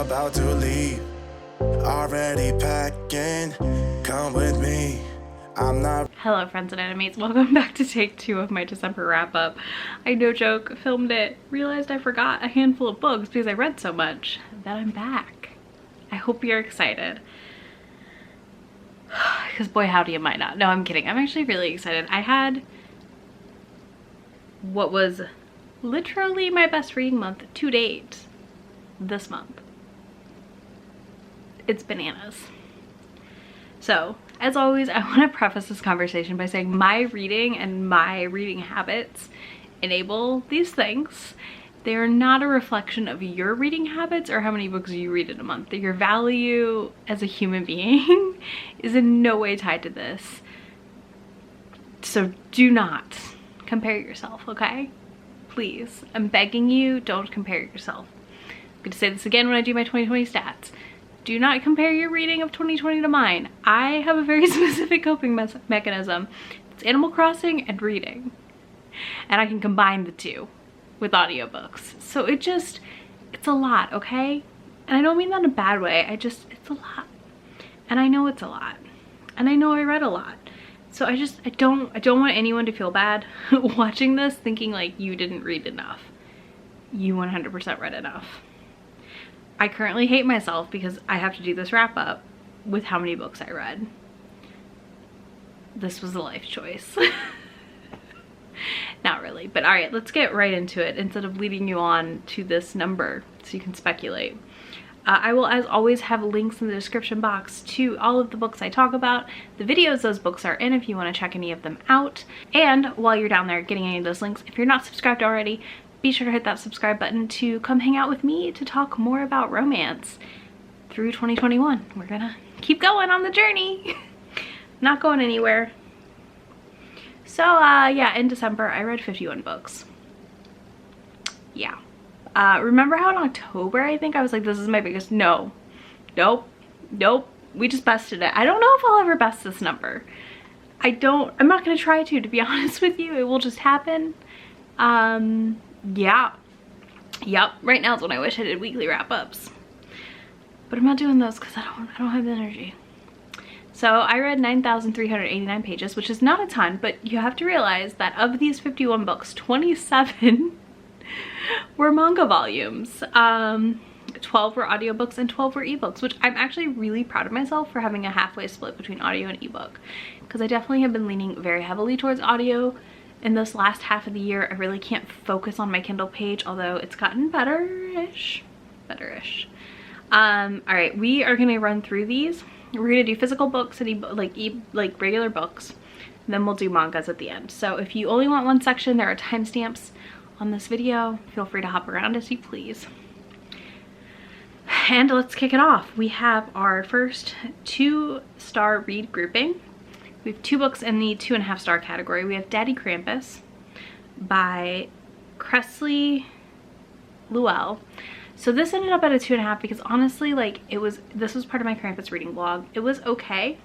about to leave. Already packing, come with me. I'm not. Hello friends and enemies, welcome back to take 2 of my December wrap up. I no joke filmed it, realized I forgot a handful of books because I read so much. That I'm back. I hope you're excited. Because boy howdy am I not. No, I'm kidding. I'm actually really excited. I had what was literally my best reading month to date this month. It's bananas. So, as always, I want to preface this conversation by saying my reading and my reading habits enable these things. They are not a reflection of your reading habits or how many books you read in a month. Your value as a human being is in no way tied to this. So do not compare yourself, okay? Please, I'm begging you, don't compare yourself. I'm going to say this again when I do my 2020 stats. Do not compare your reading of 2020 to mine. I have a very specific coping mechanism. It's Animal Crossing and reading. And I can combine the two with audiobooks. So it's a lot, okay? And I don't mean that in a bad way. It's a lot. And I know it's a lot. And I know I read a lot. So I don't want anyone to feel bad watching this thinking like you didn't read enough. You 100% read enough. I currently hate myself because I have to do this wrap up with how many books I read. This was a life choice. Not really, but all right, let's get right into it instead of leading you on to this number so you can speculate. I will, as always, have links in the description box to all of the books I talk about, the videos those books are in if you want to check any of them out. And while you're down there getting any of those links, if you're not subscribed already, be sure to hit that subscribe button to come hang out with me to talk more about romance through 2021. We're gonna keep going on the journey. Not going anywhere. So yeah, in December I read 51 books. Yeah. Remember how in October I think I was like, this is my biggest? No. Nope. We just bested it. I don't know if I'll ever best this number. I'm not gonna try to be honest with you. It will just happen. Yeah. Yep. Right now is when I wish I did weekly wrap-ups. But I'm not doing those because I don't have the energy. So I read 9,389 pages, which is not a ton, but you have to realize that of these 51 books, 27 were manga volumes. 12 were audiobooks and 12 were ebooks, which I'm actually really proud of myself for having a halfway split between audio and ebook, because I definitely have been leaning very heavily towards audio in this last half of the year. I really can't focus on my Kindle page, although it's gotten better-ish. All right, we are gonna run through these. We're gonna do physical books and like regular books, and then we'll do mangas at the end. So if you only want one section, there are timestamps on this video. Feel free to hop around as you please. And let's kick it off. We have our first 2-star read grouping. We have 2 books in the 2.5-star category. We have Daddy Krampus by Cressley Llewell. So this ended up at a 2.5 because honestly, like, this was part of my Krampus reading vlog. It was okay.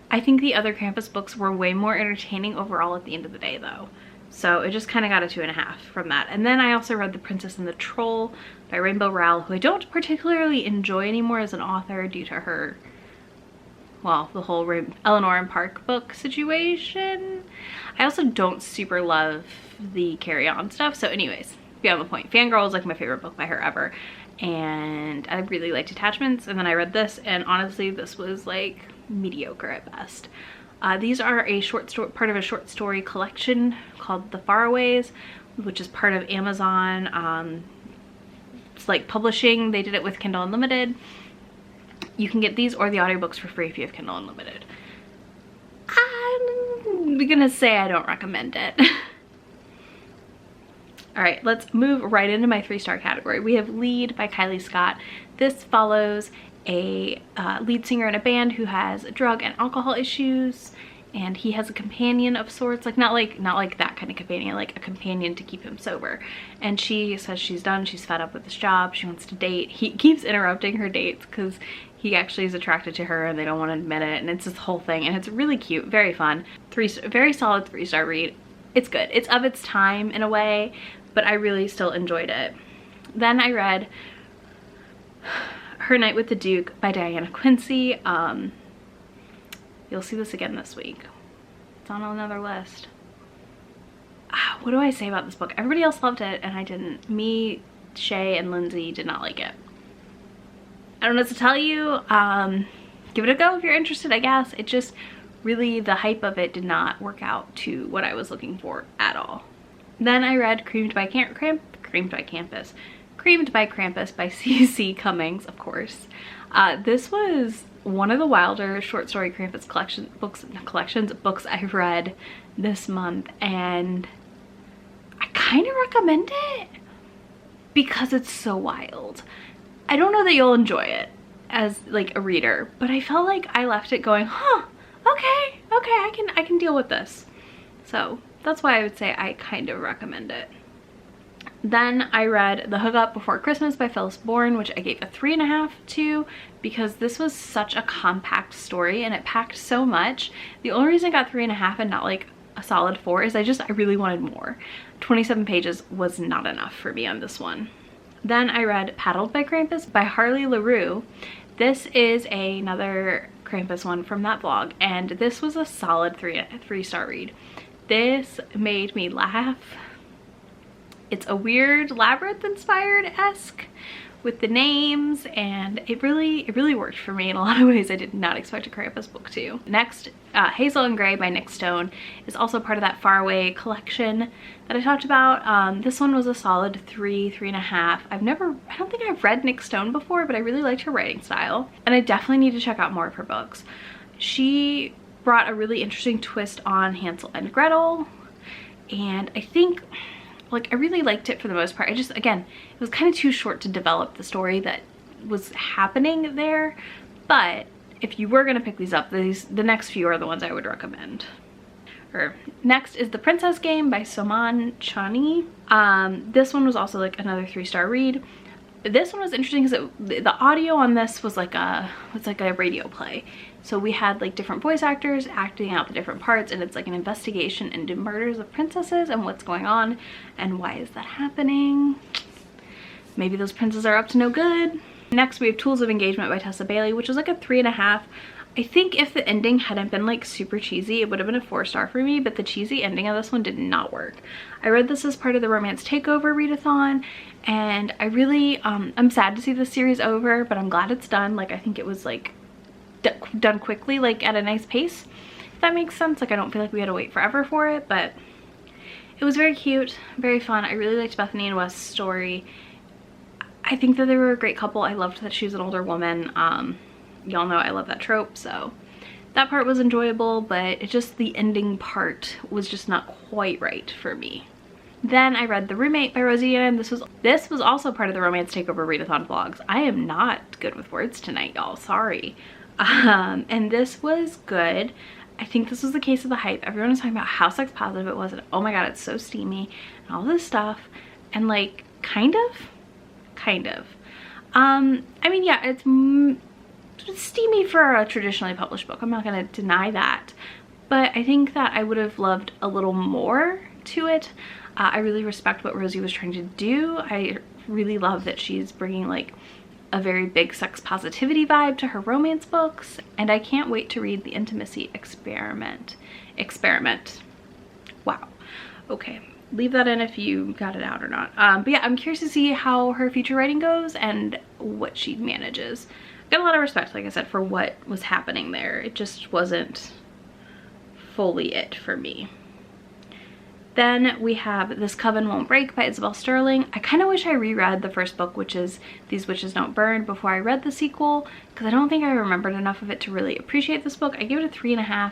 I think the other Krampus books were way more entertaining overall at the end of the day though. So it just kind of got a 2.5 from that. And then I also read The Princess and the Troll by Rainbow Rowell, who I don't particularly enjoy anymore as an author due to her, well, the whole Eleanor and Park book situation. I also don't super love the Carry On stuff. So anyways, beyond the point, Fangirl is like my favorite book by her ever. And I really liked Attachments. And then I read this, and honestly, this was like mediocre at best. These are a short story, part of a short story collection called The Faraways, which is part of Amazon. It's like publishing. They did it with Kindle Unlimited. You can get these or the audiobooks for free if you have Kindle Unlimited. I'm gonna say I don't recommend it. All right, let's move right into my 3-star category. We have Lead by Kylie Scott. This follows a lead singer in a band who has drug and alcohol issues, and he has a companion of sorts, like not like that kind of companion, like a companion to keep him sober. And she says she's done, she's fed up with this job, she wants to date. He keeps interrupting her dates because he actually is attracted to her and they don't want to admit it, and it's this whole thing, and it's really cute, very fun. Very solid 3-star read. It's good. It's of its time in a way, but I really still enjoyed it. Then I read Her Night with the Duke by Diana Quincy. You'll see this again this week. It's on another list. What do I say about this book? Everybody else loved it and I didn't. Me, Shay, and Lindsay did not like it. I don't know what to tell you. Give it a go if you're interested, I guess. It just really, the hype of it did not work out to what I was looking for at all. Then I read Creamed by Krampus by C.C. Cummings, of course. This was one of the wilder short story Krampus books I read this month, and I kind of recommend it because it's so wild. I don't know that you'll enjoy it as like a reader, but I felt like I left it going, huh, okay, I can deal with this. So that's why I would say I kind of recommend it. Then I read The Hookup Before Christmas by Phyllis Bourne, which I gave a 3.5 to because this was such a compact story and it packed so much. The only reason I got 3.5 and not like a solid 4 is I really wanted more. 27 pages was not enough for me on this one. Then I read Paddled by Krampus by Harley LaRue. This is another Krampus one from that blog, and this was a solid 3-star read. This made me laugh. It's a weird Labyrinth inspired-esque with the names, and it really worked for me in a lot of ways I did not expect a Krampus book to. Next, Hazel and Grey by Nick Stone is also part of that Faraway collection that I talked about. This one was a solid 3.5. I don't think I've read Nick Stone before, but I really liked her writing style, and I definitely need to check out more of her books. She brought a really interesting twist on Hansel and Gretel, and I think, like, I really liked it for the most part. Again, it was kind of too short to develop the story that was happening there, but if you were gonna pick these up, the next few are the ones I would recommend. Next is The Princess Game by Soman Chani. This one was also like another 3-star read. This one was interesting because the audio on this was like a radio play. So we had like different voice actors acting out the different parts, and it's like an investigation into murders of princesses and what's going on and why is that happening. Maybe those princes are up to no good. Next we have Tools of Engagement by Tessa Bailey, which was like a 3.5. I think if the ending hadn't been like super cheesy, it would have been a 4-star for me, but the cheesy ending of this one did not work. I read this as part of the Romance Takeover readathon, and I really, I'm sad to see the series over, but I'm glad it's done. Like, I think it was like done quickly, like at a nice pace, if that makes sense. Like, I don't feel like we had to wait forever for it, but it was very cute, very fun. I really liked Bethany and Wes's story. I think that they were a great couple. I loved that she was an older woman. Y'all know I love that trope, so that part was enjoyable, but it just, the ending part was just not quite right for me. Then I read The Roommate by Rosie Ann. This was also part of the Romance Takeover readathon vlogs. I am not good with words tonight, y'all, sorry. And this was good. I think this was the case of the hype. Everyone was talking about how sex positive it was, and oh my god, it's so steamy and all this stuff, and like kind of. I mean, yeah, it's steamy for a traditionally published book. I'm not gonna deny that, but I think that I would have loved a little more to it. I really respect what Rosie was trying to do. I really love that she's bringing like a very big sex positivity vibe to her romance books, and I can't wait to read The Intimacy Experiment. Wow. Okay, leave that in if you got it out or not. But yeah, I'm curious to see how her future writing goes and what she manages. Got a lot of respect, like I said, for what was happening there. It just wasn't fully it for me. Then we have This Coven Won't Break by Isabel Sterling. I kind of wish I reread the first book, which is These Witches Don't Burn, before I read the sequel, because I don't think I remembered enough of it to really appreciate this book. I gave it a 3.5.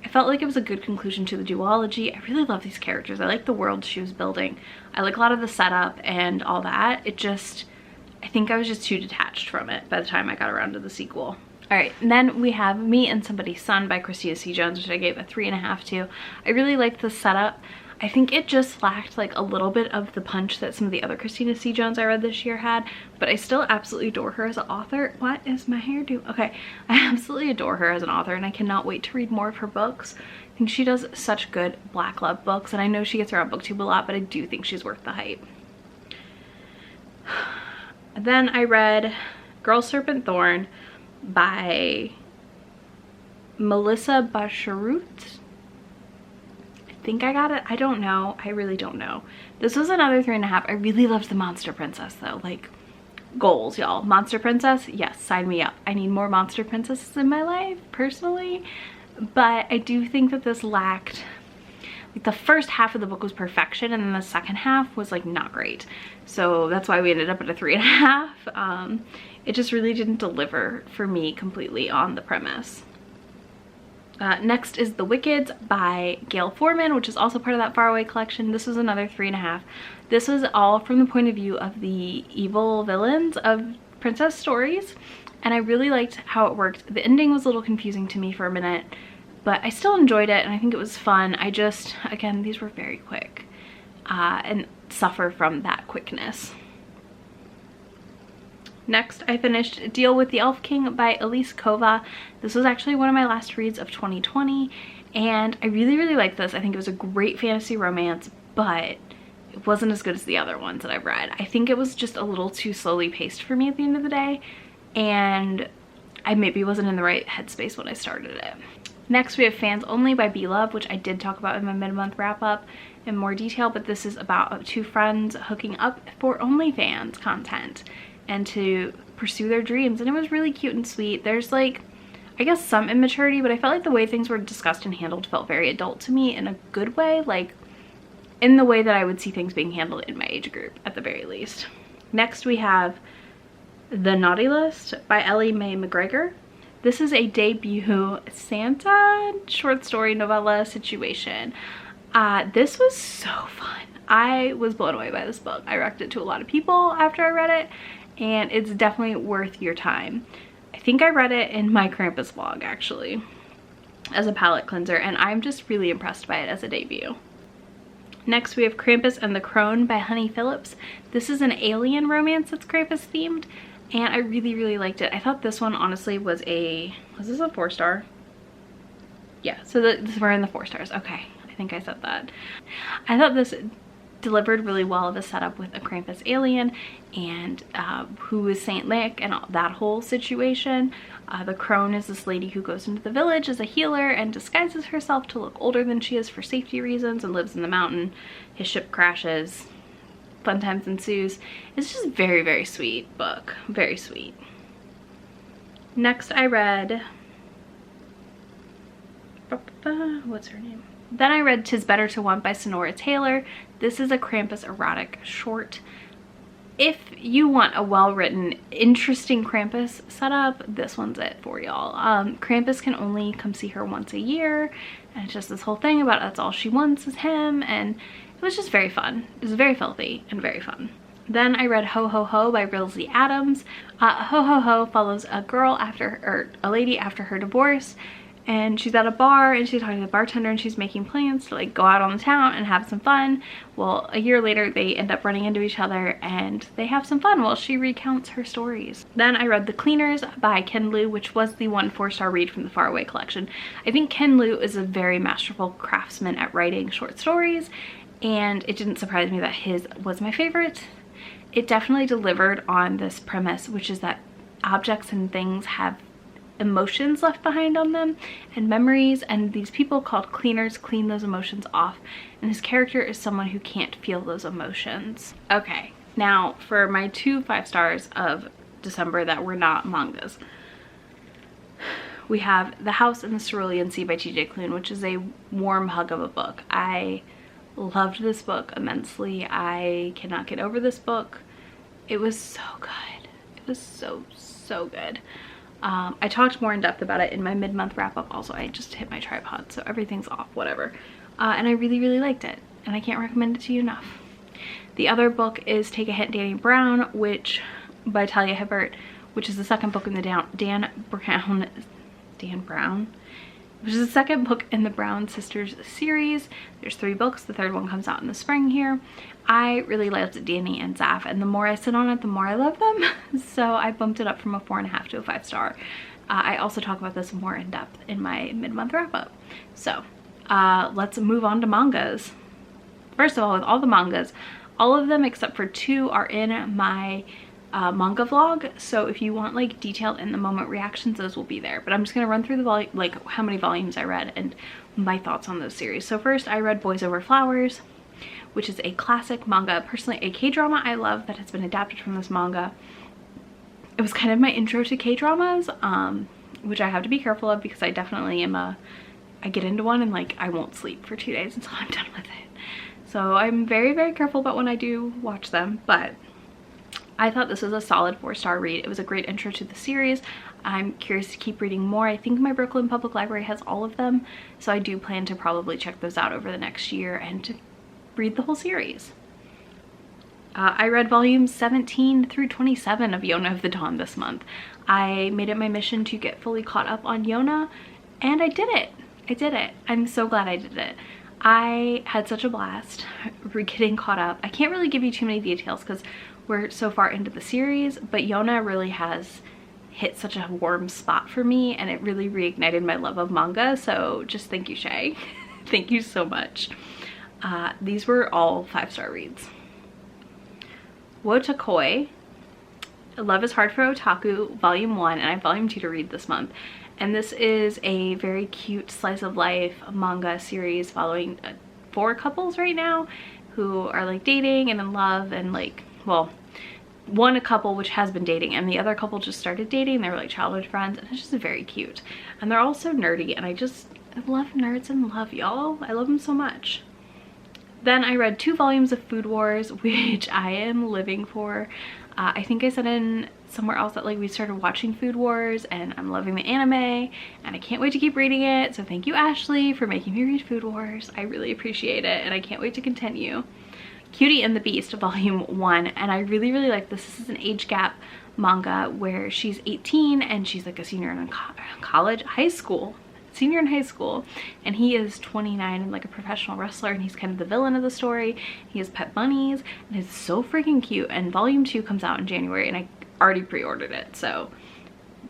I felt like it was a good conclusion to the duology. I really love these characters. I like the world she was building. I like a lot of the setup and all that. It just, I think I was just too detached from it by the time I got around to the sequel. All right, and then we have Me and Somebody's Son by Christina C. Jones, which I gave a 3.5 to. I really liked the setup. I think it just lacked like a little bit of the punch that some of the other Christina C. Jones I read this year had, but I still absolutely adore her as an author. What is my hair doing? Okay, I absolutely adore her as an author, and I cannot wait to read more of her books. I think she does such good Black love books, and I know she gets her on BookTube a lot, but I do think she's worth the hype. Then I read Girl Serpent Thorn by Melissa Basharut. I think I got it. I don't know. I really don't know. This was another 3.5. I really loved the Monster Princess though. Like, goals, y'all. Monster Princess, yes, sign me up. I need more Monster Princesses in my life, personally. But I do think that this lacked, like, the first half of the book was perfection, and then the second half was like not great. So that's why we ended up at a 3.5. It just really didn't deliver for me completely on the premise. Next is The Wickeds by Gail Foreman, which is also part of that Faraway collection. This was another 3.5. This was all from the point of view of the evil villains of princess stories, and I really liked how it worked. The ending was a little confusing to me for a minute, but I still enjoyed it and I think it was fun. I just, again, these were very quick and suffer from that quickness. Next, I finished Deal with the Elf King by Elise Kova. This was actually one of my last reads of 2020, and I really, really liked this. I think it was a great fantasy romance, but it wasn't as good as the other ones that I've read. I think it was just a little too slowly paced for me at the end of the day, and I maybe wasn't in the right headspace when I started it. Next, we have Fans Only by B Love, which I did talk about in my mid-month wrap-up in more detail, but this is about two friends hooking up for OnlyFans content and to pursue their dreams, and it was really cute and sweet. There's, like, I guess some immaturity, but I felt like the way things were discussed and handled felt very adult to me in a good way, like in the way that I would see things being handled in my age group at the very least. Next, we have The Naughty List by Ellie Mae McGregor. This is a debut Santa short story novella situation. This was so fun. I was blown away by this book. I recommended it to a lot of people after I read it, and it's definitely worth your time. I think I read it in my Krampus vlog, actually, as a palate cleanser, and I'm just really impressed by it as a debut. Next, we have Krampus and the Crone by Honey Phillips. This is an alien romance that's Krampus themed, and I really, really liked it. I thought this one honestly was this a 4-star? Yeah, so we're in the 4 stars. Okay, I think I said that. I thought this delivered really well of a setup with a Krampus alien and who is Saint Nick and that whole situation. The Crone is this lady who goes into the village as a healer and disguises herself to look older than she is for safety reasons and lives in the mountain. His ship crashes. Fun times ensues. It's just a very, very sweet book. Very sweet. Next, I read... what's her name? Then I read 'Tis Better to Want by Sonora Taylor. This is a Krampus erotic short. If you want a well-written, interesting Krampus setup, this one's it for y'all. Krampus can only come see her once a year, and it's just this whole thing about that's all she wants is him, and it was just very fun. It was very filthy and very fun. Then I read Ho Ho Ho by Rilsey Adams. Ho Ho Ho follows a lady after her divorce, and she's at a bar and she's talking to the bartender and she's making plans to like go out on the town and have some fun. Well, a year later they end up running into each other and they have some fun while she recounts her stories. Then I read The Cleaners by Ken Liu, which was the 1 4-star read from the Faraway collection. I think Ken Liu is a very masterful craftsman at writing short stories, and it didn't surprise me that his was my favorite. It definitely delivered on this premise, which is that objects and things have emotions left behind on them and memories, and these people called cleaners clean those emotions off, and his character is someone who can't feel those emotions. Okay, now for my 2 5-stars of December that were not mangas, we have The House in the Cerulean Sea by TJ Klune, which is a warm hug of a book. I loved this book immensely. I cannot get over this book. It was so good. It was so good. I talked more in depth about it in my mid-month wrap-up. Also, I just hit my tripod, so everything's off, whatever. And I really, really liked it, and I can't recommend it to you enough. The other book is Take a Hint, Danny Brown, which by Talia Hibbert, which is the second book in the Dan Brown, which is the second book in the Brown Sisters series. There's 3 books. The 3rd one comes out in the spring here. I really loved Danny and Zaf, and the more I sit on it, the more I love them. So I bumped it up from a 4.5 to a 5-star. I also talk about this more in depth in my mid-month wrap-up. So let's move on to mangas. First of all, with all the mangas, all of them except for 2 are in my manga vlog, so if you want like detailed in the moment reactions, those will be there. But I'm just gonna run through the like how many volumes I read and my thoughts on those series. So first I read Boys Over Flowers, which is a classic manga, personally a K-drama I love that has been adapted from this manga. It was kind of my intro to K-dramas, which I have to be careful of because I definitely am I get into one and like I won't sleep for 2 days until I'm done with it. So I'm very, very careful about when I do watch them, but I thought this was a solid 4-star read. It was a great intro to the series. I'm curious to keep reading more. I think my Brooklyn Public Library has all of them, so I do plan to probably check those out over the next year and to read the whole series. I read volumes 17 through 27 of Yona of the Dawn this month. I made it my mission to get fully caught up on Yona, and I did it. I did it. I'm so glad I did it. I had such a blast getting caught up. I can't really give you too many details because we're so far into the series, but Yona really has hit such a warm spot for me, and it really reignited my love of manga. So just thank you, Shay. Thank you so much. These were all 5-star reads. Wotakoi, Love is Hard for Otaku, Volume 1, and I have Volume 2 to read this month. And this is a very cute slice of life manga series following 4 couples right now who are like dating and in love, and like, well, one a couple which has been dating and the other couple just started dating. They were like childhood friends, and it's just very cute. And they're all so nerdy, and I love nerds and love y'all. I love them so much. Then I read 2 volumes of Food Wars, which I am living for. I think I said in somewhere else that like we started watching Food Wars, and I'm loving the anime and I can't wait to keep reading it. So thank you, Ashley, for making me read Food Wars. I really appreciate it, and I can't wait to continue. Cutie and the Beast, Volume 1, and I really, really like this. This is an age gap manga where she's 18 and she's like a senior in high school, and he is 29 and like a professional wrestler, and he's kind of the villain of the story. He has pet bunnies, and it's so freaking cute. And Volume 2 comes out in January, and I already pre-ordered it, so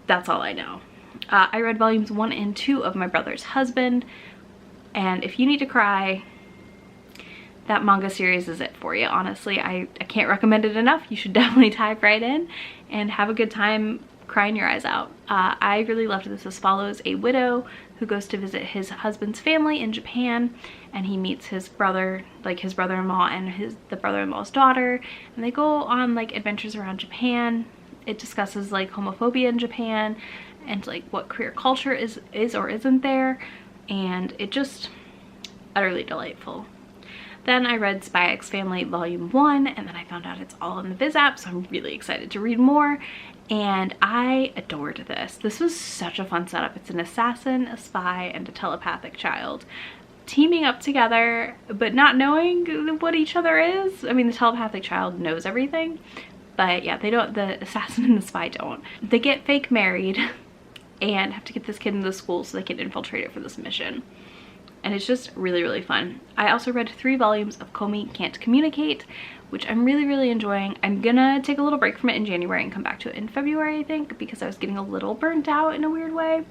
that's all I know. I read Volumes 1 and 2 of My Brother's Husband, and if you need to cry, that manga series is it for you. Honestly, I can't recommend it enough. You should definitely dive right in and have a good time crying your eyes out. I really loved this. This follows a widow who goes to visit his husband's family in Japan, and he meets his brother, like his brother-in-law and the brother-in-law's daughter, and they go on like adventures around Japan. It discusses like homophobia in Japan and like what queer culture is or isn't there, and it just utterly delightful. Then I read Spy X Family Volume 1, and then I found out it's all in the Viz app, so I'm really excited to read more. And I adored this. This was such a fun setup. It's an assassin, a spy, and a telepathic child teaming up together, but not knowing what each other is. I mean, the telepathic child knows everything, but yeah, the assassin and the spy don't. They get fake married and have to get this kid into the school so they can infiltrate it for this mission. And it's just really, really fun. I also read 3 volumes of Komi Can't Communicate, which I'm really, really enjoying. I'm gonna take a little break from it in January and come back to it in February, I think, because I was getting a little burnt out in a weird way.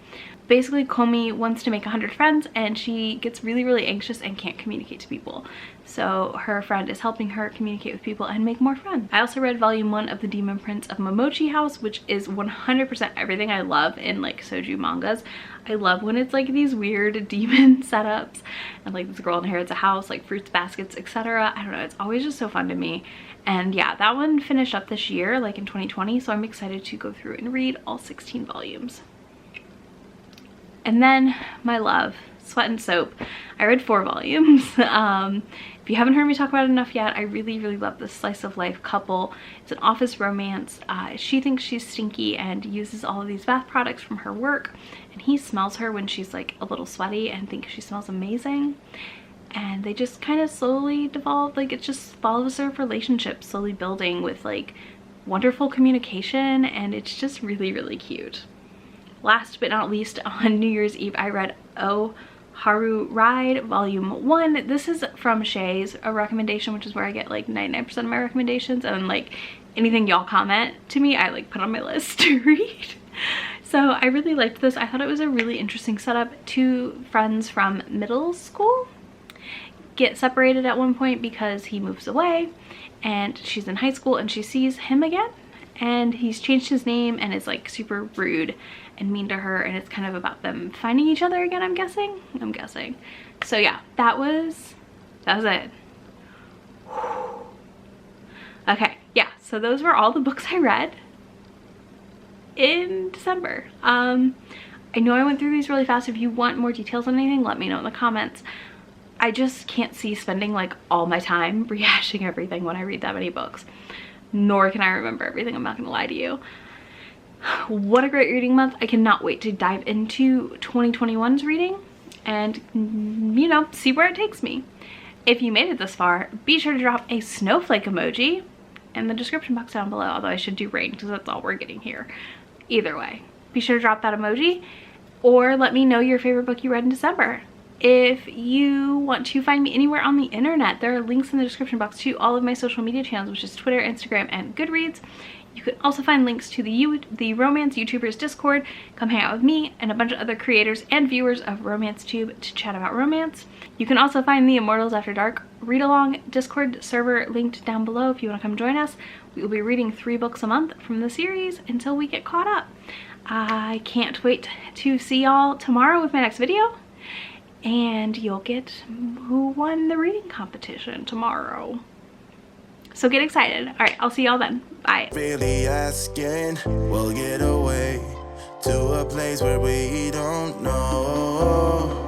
Basically, Komi wants to make 100 friends, and she gets really, really anxious and can't communicate to people. So her friend is helping her communicate with people and make more friends. I also read Volume 1 of The Demon Prince of Momochi House, which is 100% everything I love in like shoujo mangas. I love when it's like these weird demon setups and like this girl inherits a house, like fruits baskets, etc. I don't know, it's always just so fun to me. And yeah, that one finished up this year, like in 2020, so I'm excited to go through and read all 16 volumes. And then my love, Sweat and Soap. I read 4 volumes. If you haven't heard me talk about it enough yet, I really, really love this slice of life couple. It's an office romance. She thinks she's stinky and uses all of these bath products from her work, and he smells her when she's like a little sweaty and thinks she smells amazing. And they just kind of slowly devolve, like it just follows their relationship slowly building with like wonderful communication, and it's just really, really cute. Last but not least, on New Year's Eve, I read Oh Haru Ride Volume 1. This is from Shay's a recommendation, which is where I get like 99% of my recommendations, and like anything y'all comment to me, I like put on my list to read. So I really liked this. I thought it was a really interesting setup. 2 friends from middle school get separated at one point because he moves away, and she's in high school and she sees him again, and he's changed his name and is like super rude and mean to her, and it's kind of about them finding each other again, I'm guessing. So yeah, that was it. Okay, yeah, so those were all the books I read in December. I know I went through these really fast. If you want more details on anything, let me know in the comments. I just can't see spending like all my time rehashing everything when I read that many books. Nor can I remember everything, I'm not gonna lie to you. What a great reading month. I cannot wait to dive into 2021's reading and, you know, see where it takes me. If you made it this far, be sure to drop a snowflake emoji in the description box down below, although I should do rain because that's all we're getting here. Either way, be sure to drop that emoji, or let me know your favorite book you read in December. If you want to find me anywhere on the internet, there are links in the description box to all of my social media channels, which is Twitter, Instagram, and Goodreads. You can also find links to the Romance YouTubers Discord. Come hang out with me and a bunch of other creators and viewers of RomanceTube to chat about romance. You can also find the Immortals After Dark read-along Discord server linked down below if you want to come join us. We will be reading 3 books a month from the series until we get caught up. I can't wait to see y'all tomorrow with my next video. And you'll get who won the reading competition tomorrow. So get excited. All right, I'll see y'all then. Bye. Really asking, we'll get away to a place where we don't know.